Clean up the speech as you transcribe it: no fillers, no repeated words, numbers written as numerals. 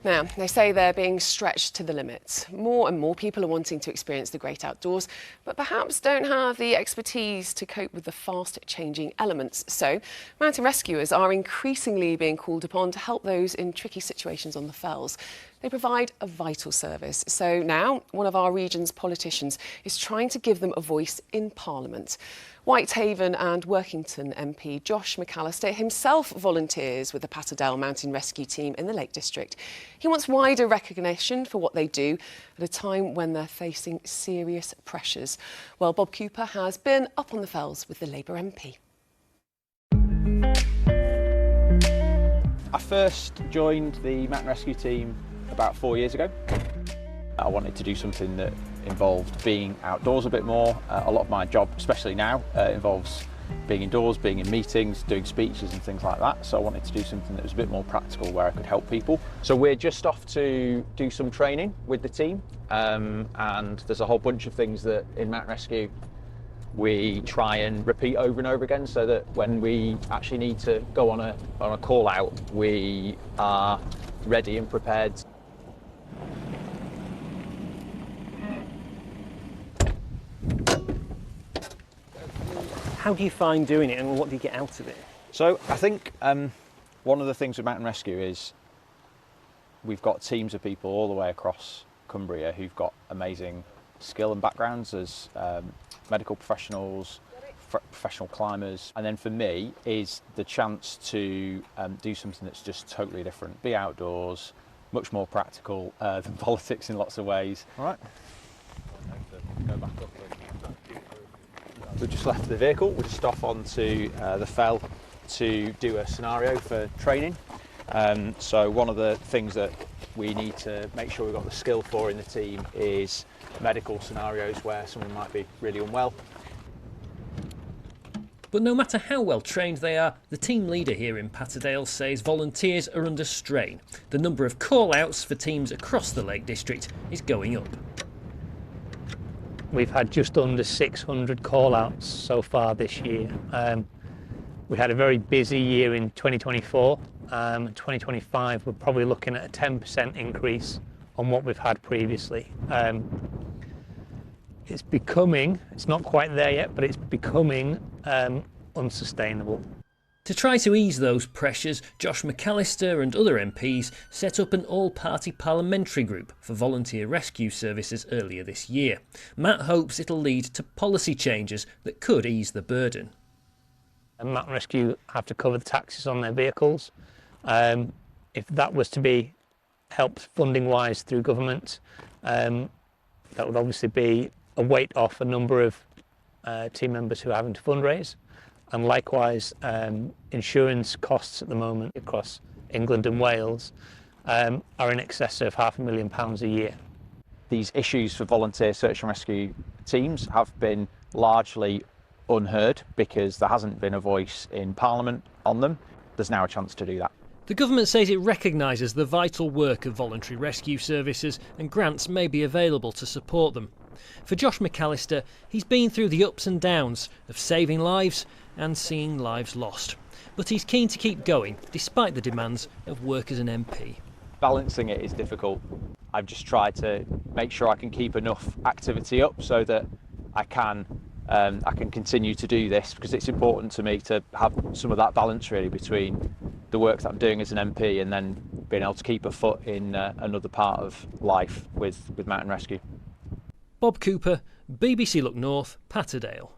Now, they say they're being stretched to the limit. More and more people are wanting to experience the great outdoors, but perhaps don't have the expertise to cope with the fast-changing elements. So, mountain rescuers are increasingly being called upon to help those in tricky situations on the fells. They provide a vital service. So now, one of our region's politicians is trying to give them a voice in Parliament. Whitehaven and Workington MP Josh McAllister himself volunteers with the Patterdale Mountain Rescue Team in the Lake District. He wants wider recognition for what they do at a time when they're facing serious pressures. Well, Bob Cooper has been up on the fells with the Labour MP. I first joined the Mountain Rescue Team about 4 years ago. I wanted to do something that involved being outdoors a bit more. A lot of my job, especially now, involves being indoors, being in meetings, doing speeches and things like that. So I wanted to do something that was a bit more practical where I could help people. So we're just off to do some training with the team, and there's a whole bunch of things that in Mountain Rescue we try and repeat over and over again, so that when we actually need to go on a call out, we are ready and prepared. How do you find doing it, and what do you get out of it? So I think one of the things with Mountain Rescue is we've got teams of people all the way across Cumbria who've got amazing skill and backgrounds as medical professionals, professional climbers, and then for me is the chance to do something that's just totally different, be outdoors, much more practical than politics in lots of ways. All right. Go back up. We've just left the vehicle. We're just off onto the fell to do a scenario for training. So one of the things that we need to make sure we've got the skill for in the team is medical scenarios where someone might be really unwell. But no matter how well trained they are, the team leader here in Patterdale says volunteers are under strain. The number of call-outs for teams across the Lake District is going up. We've had just under 600 call-outs so far this year. We had a very busy year in 2024. 2025, we're probably looking at a 10% increase on what we've had previously. It's not quite there yet, but it's becoming unsustainable. To try to ease those pressures, Josh McAllister and other MPs set up an all-party parliamentary group for volunteer rescue services earlier this year. Matt hopes it'll lead to policy changes that could ease the burden. Mountain Rescue have to cover the taxes on their vehicles. If that was to be helped funding-wise through government, that would obviously be a weight off a number of team members who are having to fundraise. And likewise, insurance costs at the moment across England and Wales are in excess of £500,000 a year. These issues for volunteer search and rescue teams have been largely unheard because there hasn't been a voice in Parliament on them. There's now a chance to do that. The government says it recognises the vital work of voluntary rescue services and grants may be available to support them. For Josh McAllister, he's been through the ups and downs of saving lives and seeing lives lost. But he's keen to keep going, despite the demands of work as an MP. Balancing it is difficult. I've just tried to make sure I can keep enough activity up so that I can continue to do this, because it's important to me to have some of that balance really between the work that I'm doing as an MP and then being able to keep a foot in another part of life with Mountain Rescue. Bob Cooper, BBC Look North, Patterdale.